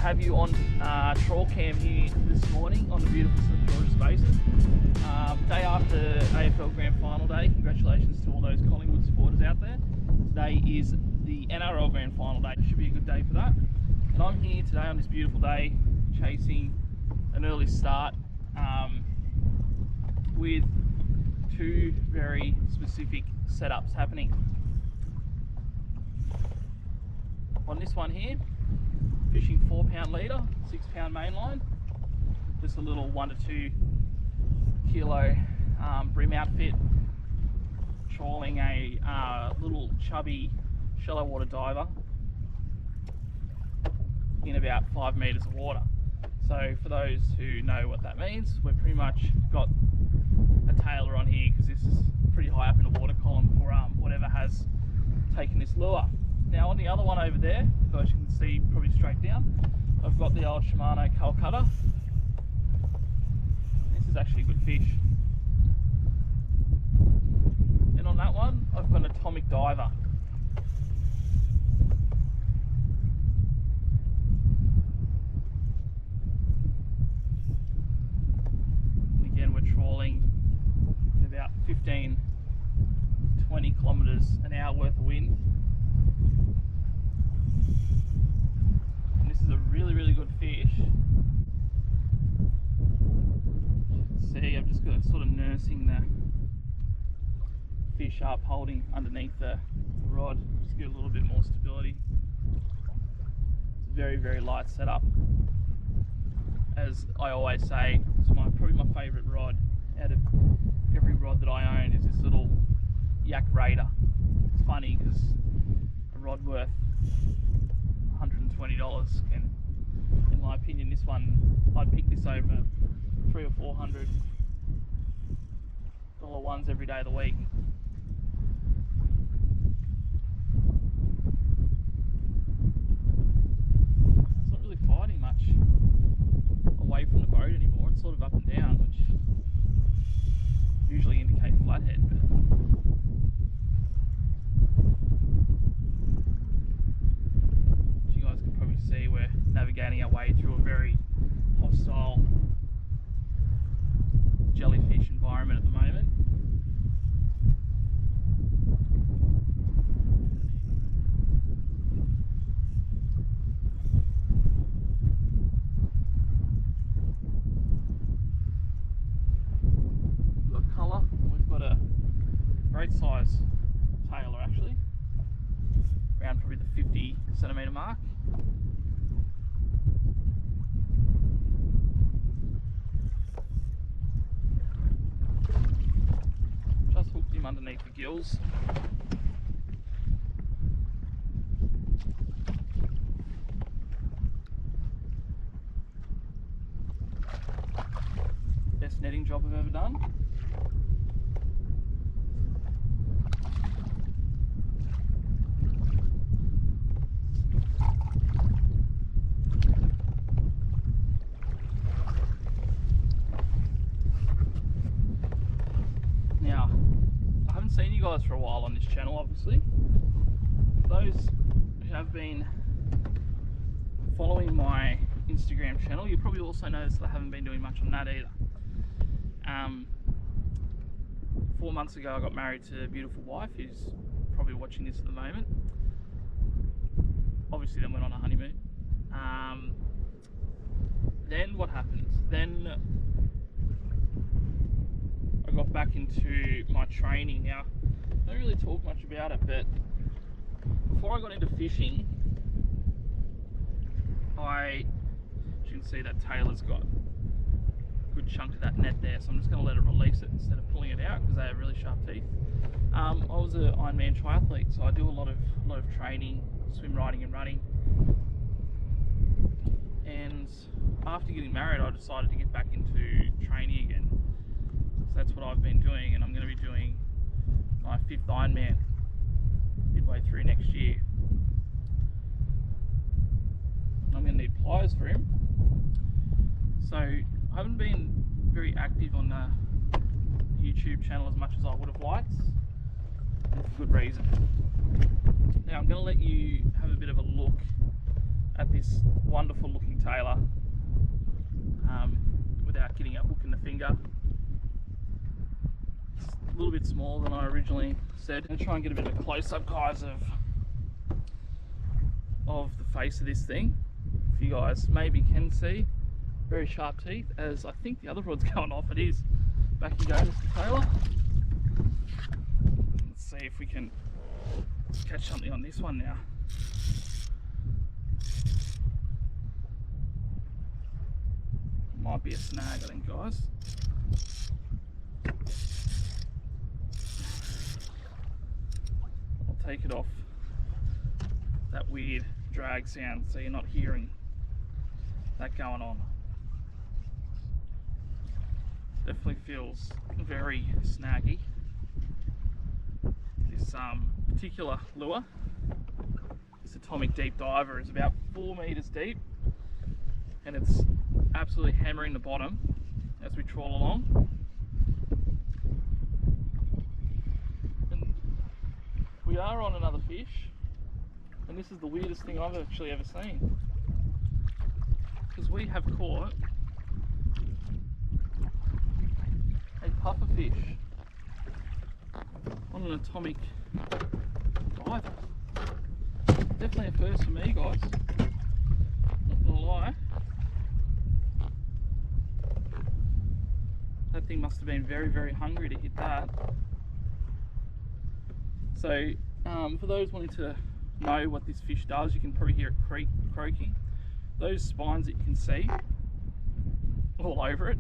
have you on trawl cam here this morning on the beautiful St George's Basin. Day after AFL Grand Final day. Congratulations to all those Collingwood supporters out there. Today is the NRL Grand Final day. It should be a good day for that. And I'm here today on this beautiful day chasing an early start with two very specific setups happening. On this one here, fishing 4 pound leader, 6 pound mainline, just a little 1 to 2 kilo brim outfit, trawling a little chubby shallow water diver in about 5 meters of water. So for those who know what that means, we've pretty much got a Tailor on here because this is pretty high up in the water column for whatever has taken this lure. Now on the other one over there, as you can see probably straight down, I've got the old Shimano cull cutter. This is actually a good fish. And on that one, I've got an atomic diver. And again, we're trawling at about 15-20 kilometers an hour worth of wind. Is a really good fish. See, I'm just sort of nursing the fish up, holding underneath the rod, just get a little bit more stability. It's a very light setup. As I always say, it's probably my favourite rod out of every rod that I own is this little Yak Raider. It's funny because a rod worth $120 can, in my opinion, this one, I'd pick this over $300 or $400 ones every day of the week. It's not really fighting much away from the boat anymore. It's sort of up and down, which usually indicates flathead. See, we're navigating our way through a very hostile jellyfish environment at the moment. We've got colour, we've got a great size Tailor actually, around probably the 50 centimetre mark. Hooked him underneath the gills. Best netting job I've ever done. Now, I haven't seen you guys for a while on this channel, obviously. For those who have been following my Instagram channel, you'll probably also notice that I haven't been doing much on that either. 4 months ago I got married to a beautiful wife who's probably watching this at the moment. Obviously then went on a honeymoon. Then what happens? Then I got back into my training. Now, I don't really talk much about it, but before I got into fishing, as you can see, that Tailor's got a good chunk of that net there, so I'm just going to let it release it instead of pulling it out because they have really sharp teeth. I was an Ironman triathlete, so I do a lot of training, swim, riding and running. And after getting married, I decided to get back into training again. So that's what I've been doing, and I'm going to be doing my 5th Ironman midway through next year. I'm going to need pliers for him. So I haven't been very active on the YouTube channel as much as I would have liked, and for good reason. Now I'm going to let you have a bit of a look at this wonderful looking a little bit smaller than I originally said. I'm going to try and get a bit of a close-up, guys, of the face of this thing. If you guys maybe can see, very sharp teeth, as I think the other rod's going off. It is. Back you go, Mr. Tailor. Let's see if we can catch something on this one now. Might be a snag, I think, guys. I'll take it off that weird drag sound so you're not hearing that going on. Definitely feels very snaggy. This particular lure, this atomic deep diver, is about 4 meters deep, and it's absolutely hammering the bottom as we trawl along. And we are on another fish, and this is the weirdest thing I've actually ever seen, because we have caught a pufferfish on an atomic diver. Definitely a first for me, guys. Not gonna lie. That thing must have been very, very hungry to hit that. So, for those wanting to know what this fish does, you can probably hear it croaking. Those spines that you can see all over it,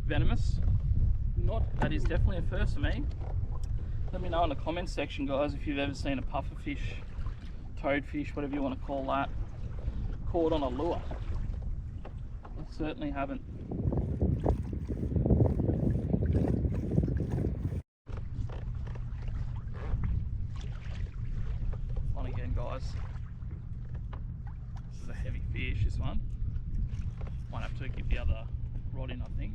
venomous. That is definitely a first for me. Let me know in the comments section, guys, if you've ever seen a pufferfish, toadfish, whatever you want to call that, caught on a lure. I certainly haven't. On again, guys. This is a heavy fish, this one. Might have to get the other rod in, I think.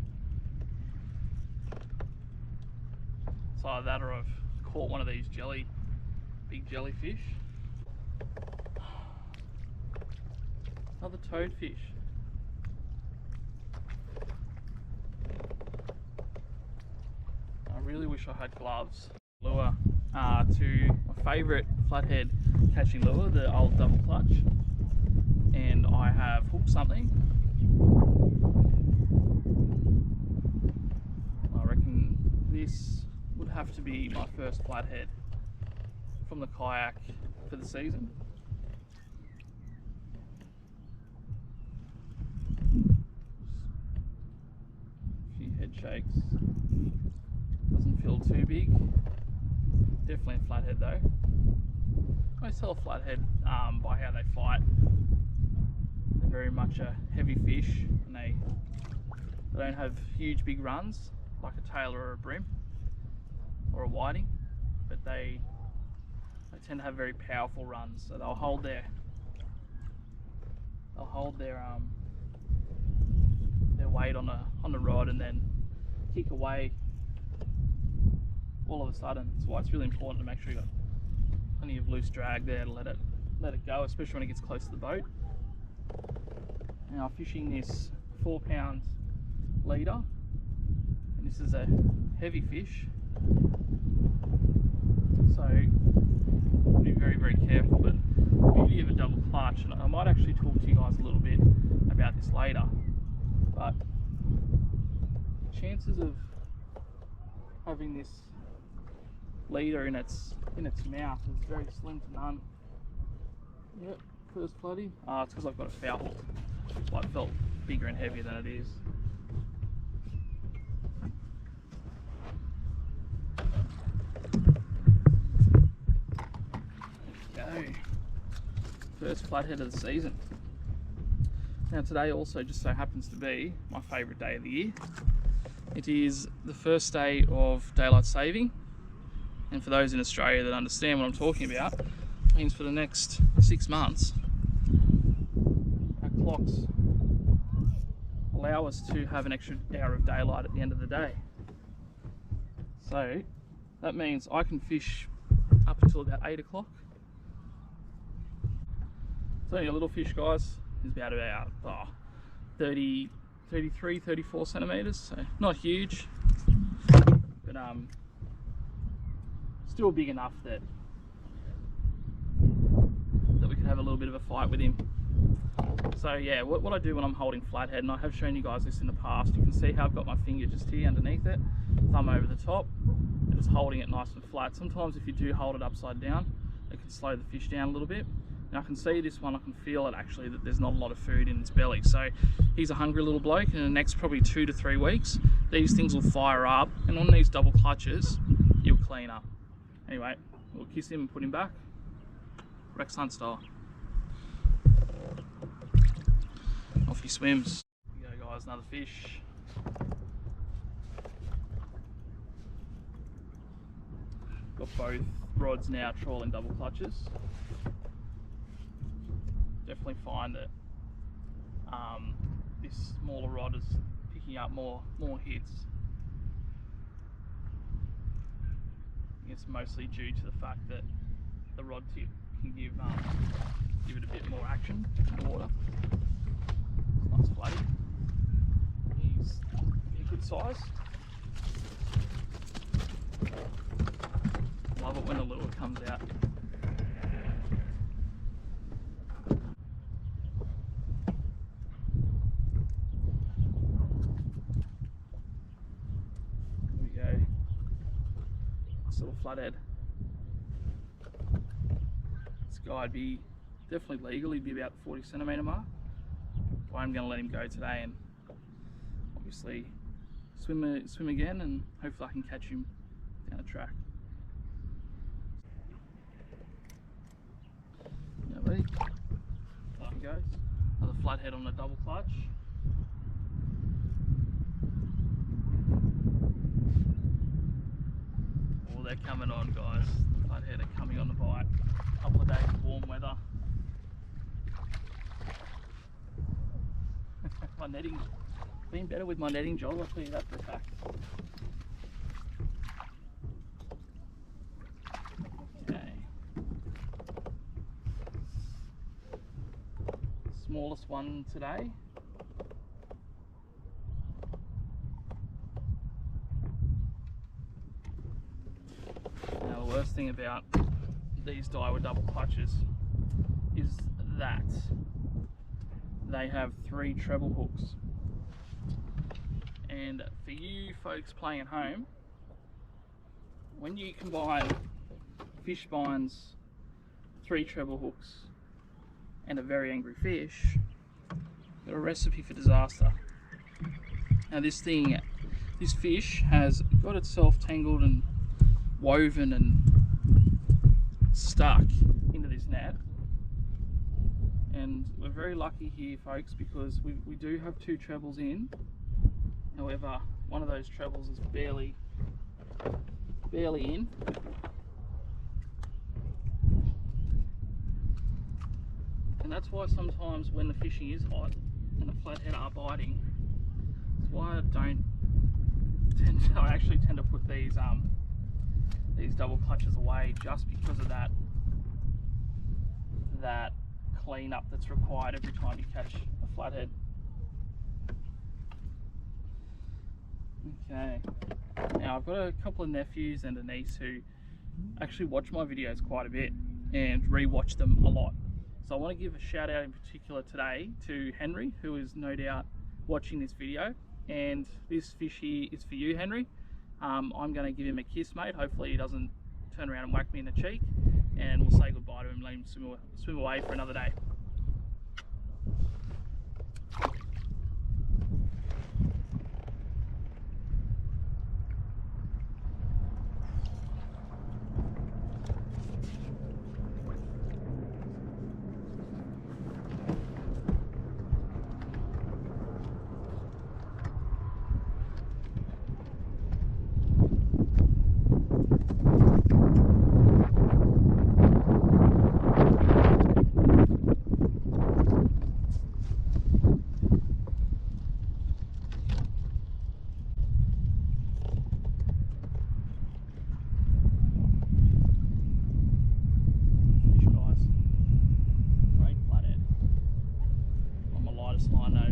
It's either that or I've caught one of these big jellyfish. Another toadfish. I really wish I had gloves. Lure to my favourite flathead catching lure, the old double clutch, and I have hooked something. I reckon this would have to be my first flathead from the kayak for the season. A few head shakes. Doesn't feel too big. Definitely a flathead though. I tell a flathead by how they fight. They're very much a heavy fish, and they don't have huge big runs like a tailor or a brim or a whiting, but they tend to have very powerful runs. So they'll hold their weight on the rod and then kick away all of a sudden. That's why it's really important to make sure you've got plenty of loose drag there to let it go, especially when it gets close to the boat. Now, fishing this 4 pound leader, and this is a heavy fish, so be very, very careful. But the beauty of a double clutch, and I might actually talk to you guys a little bit about this later, but chances of having this leader in its mouth is very slim to none. Yep, first flooding. It's because I've got a foul hook. Well, it felt bigger and heavier than it is. There we go. First flathead of the season. Now today also just so happens to be my favourite day of the year. It is the first day of daylight saving, and for those in Australia that understand what I'm talking about, it means for the next 6 months our clocks allow us to have an extra hour of daylight at the end of the day. So that means I can fish up until about 8 o'clock. It's only a little fish, guys. It's about 33, 34 centimeters, so not huge, but still big enough that we could have a little bit of a fight with him. So yeah, what I do when I'm holding flathead, and I have shown you guys this in the past, you can see how I've got my finger just here underneath it, thumb over the top, and just holding it nice and flat. Sometimes if you do hold it upside down, it can slow the fish down a little bit. Now I can see this one, I can feel it actually, that there's not a lot of food in its belly. So he's a hungry little bloke, and in the next probably 2 to 3 weeks, these things will fire up, and on these double clutches, you'll clean up. Anyway, we'll kiss him and put him back. Rex Hunt style. Off he swims. Here we go guys, another fish. Got both rods now trawling double clutches. Definitely find that this smaller rod is picking up more hits. It's mostly due to the fact that the rod tip can give it a bit more action in the water. It's nice flatty. He's a good size. Love it when the lure comes out. There we go. Nice little flathead. This guy would be definitely legal. He'd be about the 40 centimetre mark. I'm going to let him go today and obviously swim again, and hopefully I can catch him down the track. Yeah, buddy. There he goes. Another flathead on a double clutch. Oh, they're coming on, guys. The flathead are coming on the bite. A couple of days of warm weather. My netting, been better with my netting job, I'll tell you that for a fact. Okay. Smallest one today. Now the worst thing about these Daiwa double clutches is that they have 3 treble hooks, and for you folks playing at home, when you combine fish spines, 3 treble hooks and a very angry fish, you've got a recipe for disaster. Now this fish has got itself tangled and woven and stuck into this net. And we're very lucky here, folks, because we do have 2 trebles in. However, one of those trebles is barely in. And that's why sometimes when the fishing is hot and the flathead are biting, that's why I actually tend to put these double clutches away, just because of that cleanup that's required every time you catch a flathead. Okay, now I've got a couple of nephews and a niece who actually watch my videos quite a bit and re-watch them a lot. So I want to give a shout out in particular today to Henry, who is no doubt watching this video, and this fish here is for you, Henry. I'm going to give him a kiss, mate. Hopefully he doesn't turn around and whack me in the cheek, and we'll say goodbye to him, let him swim away for another day.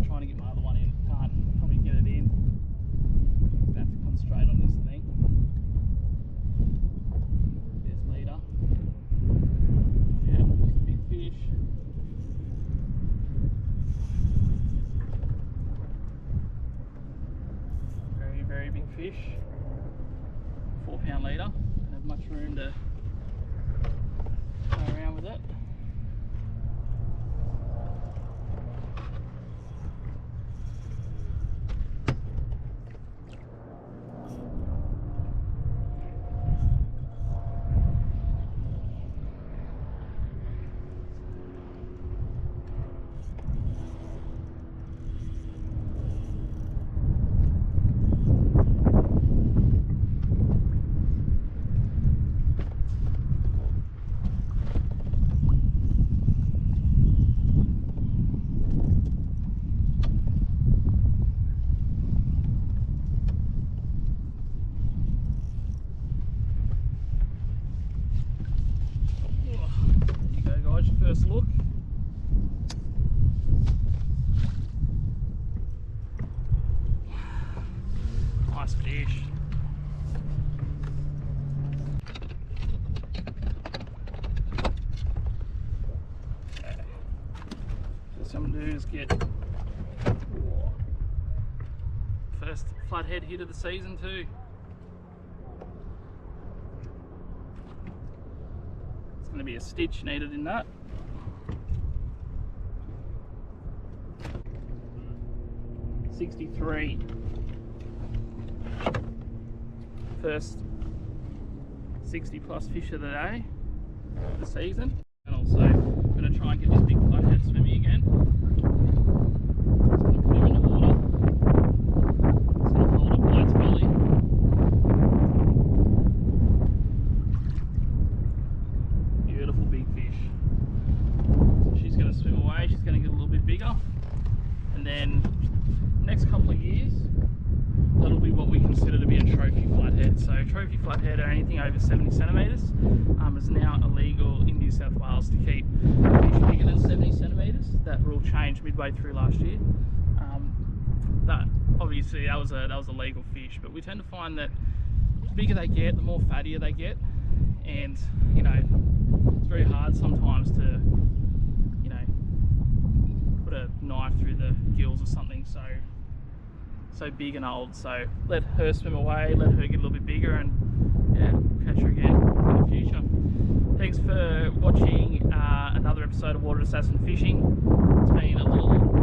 Trying to get my other one in, can't probably get it in. Gonna have to concentrate on this thing. fish, 4 pound leader. Don't have much room to go around with it. First look. Nice fish. Okay. So some dudes get first flathead hit of the season too. It's going to be a stitch needed in that. $63. First 60 plus fish of the day, of the season. And also I'm going to try and get this big flathead swimming again. Just going to put him in the water. Just going to hold it by its belly. Beautiful big fish. So she's going to swim away, she's going to get a little bit bigger. And then next couple of years, that'll be what we consider to be a trophy flathead. So trophy flathead are anything over 70 centimetres. Is now illegal in New South Wales to keep fish bigger than 70 centimetres. That rule changed midway through last year. That obviously that was a legal fish, but we tend to find that the bigger they get, the more fattier they get, and you know it's very hard sometimes to put a knife through the gills or something so big and old. So let her swim away, let her get a little bit bigger, and yeah, we'll catch her again in the future. Thanks for watching another episode of Water Assassin Fishing. It's been a little